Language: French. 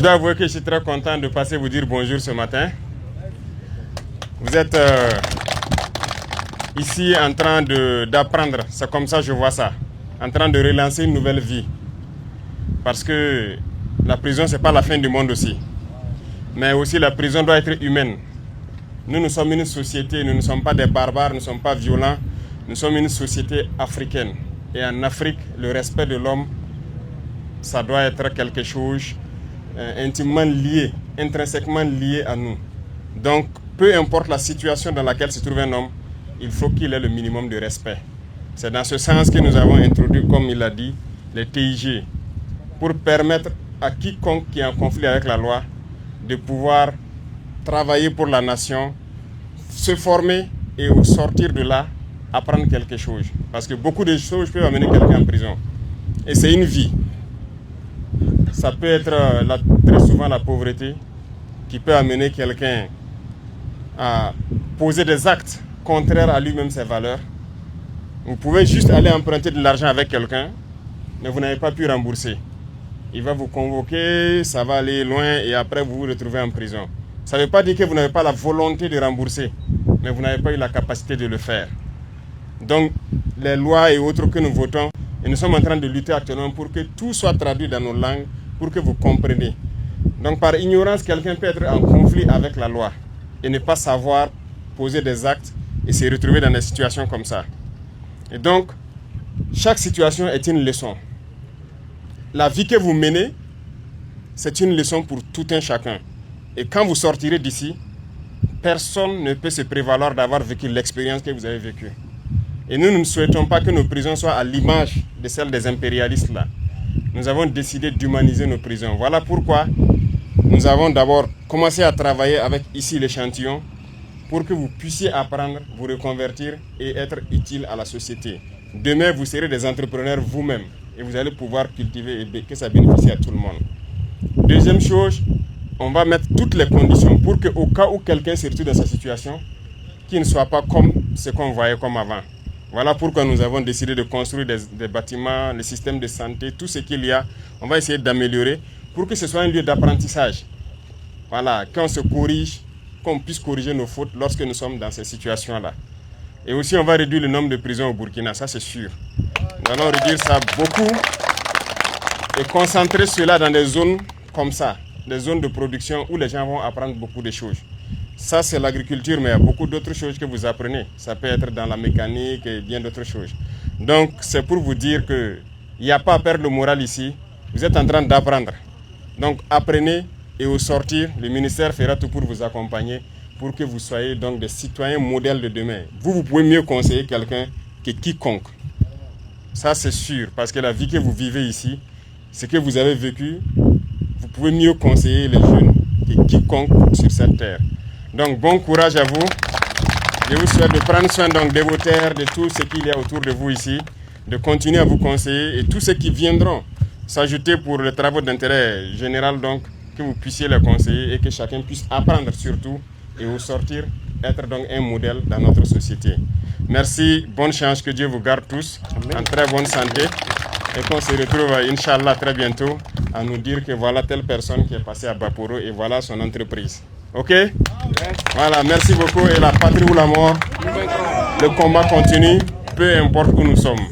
dois avouer que je suis très content de passer vous dire bonjour ce matin. Vous êtes ici en train d'apprendre, c'est comme ça que je vois ça, en train de relancer une nouvelle vie. Parce que la prison, ce n'est pas la fin du monde aussi. Mais aussi la prison doit être humaine. Nous sommes une société, nous ne sommes pas des barbares, nous ne sommes pas violents. Nous sommes une société africaine. Et en Afrique, le respect de l'homme, ça doit être quelque chose intimement lié, intrinsèquement lié à nous. Donc, peu importe la situation dans laquelle se trouve un homme, il faut qu'il ait le minimum de respect. C'est dans ce sens que nous avons introduit, comme il l'a dit, les TIG, pour permettre à quiconque qui est en conflit avec la loi de pouvoir travailler pour la nation, se former et au sortir de là, apprendre quelque chose. Parce que beaucoup de choses peuvent amener quelqu'un en prison. Et c'est une vie. Ça peut être très souvent la pauvreté qui peut amener quelqu'un à poser des actes contraires à lui-même ses valeurs. Vous pouvez juste aller emprunter de l'argent avec quelqu'un, mais vous n'avez pas pu rembourser. Il va vous convoquer, ça va aller loin et après vous vous retrouvez en prison. Ça ne veut pas dire que vous n'avez pas la volonté de rembourser, mais vous n'avez pas eu la capacité de le faire. Donc les lois et autres que nous votons, et nous sommes en train de lutter actuellement pour que tout soit traduit dans nos langues, pour que vous compreniez. Donc par ignorance, quelqu'un peut être en conflit avec la loi et ne pas savoir poser des actes et se retrouver dans des situations comme ça. Et donc, chaque situation est une leçon. La vie que vous menez, c'est une leçon pour tout un chacun. Et quand vous sortirez d'ici, personne ne peut se prévaloir d'avoir vécu l'expérience que vous avez vécue. Et nous ne souhaitons pas que nos prisons soient à l'image de celles des impérialistes là. Nous avons décidé d'humaniser nos prisons. Voilà pourquoi nous avons d'abord commencé à travailler avec ici l'échantillon pour que vous puissiez apprendre, vous reconvertir et être utile à la société. Demain, vous serez des entrepreneurs vous-même et vous allez pouvoir cultiver et que ça bénéficie à tout le monde. Deuxième chose, on va mettre toutes les conditions pour qu'au cas où quelqu'un se retrouve dans sa situation, qu'il ne soit pas comme ce qu'on voyait comme avant. Voilà pourquoi nous avons décidé de construire des bâtiments, le système de santé, tout ce qu'il y a, on va essayer d'améliorer pour que ce soit un lieu d'apprentissage. Voilà, qu'on se corrige, qu'on puisse corriger nos fautes lorsque nous sommes dans ces situations-là. Et aussi, on va réduire le nombre de prisons au Burkina, ça c'est sûr. Nous allons réduire ça beaucoup et concentrer cela dans des zones comme ça, des zones de production où les gens vont apprendre beaucoup de choses. Ça, c'est l'agriculture, mais il y a beaucoup d'autres choses que vous apprenez. Ça peut être dans la mécanique et bien d'autres choses. Donc, c'est pour vous dire qu'il n'y a pas à perdre le moral ici. Vous êtes en train d'apprendre. Donc, apprenez et au sortir, le ministère fera tout pour vous accompagner pour que vous soyez donc des citoyens modèles de demain. Vous pouvez mieux conseiller quelqu'un que quiconque. Ça, c'est sûr, parce que la vie que vous vivez ici, ce que vous avez vécu, vous pouvez mieux conseiller les jeunes que quiconque sur cette terre. Donc, bon courage à vous. Je vous souhaite de prendre soin donc de vos terres, de tout ce qu'il y a autour de vous ici, de continuer à vous conseiller et tous ceux qui viendront s'ajouter pour les travaux d'intérêt général, donc que vous puissiez les conseiller et que chacun puisse apprendre surtout et au sortir être donc un modèle dans notre société. Merci, bonne chance, que Dieu vous garde tous. Amen. En très bonne santé et qu'on se retrouve, Inch'Allah, très bientôt à nous dire que voilà telle personne qui est passée à Baporo et voilà son entreprise. Ok? Voilà, merci beaucoup. Et la patrie ou la mort, le combat continue, peu importe où nous sommes.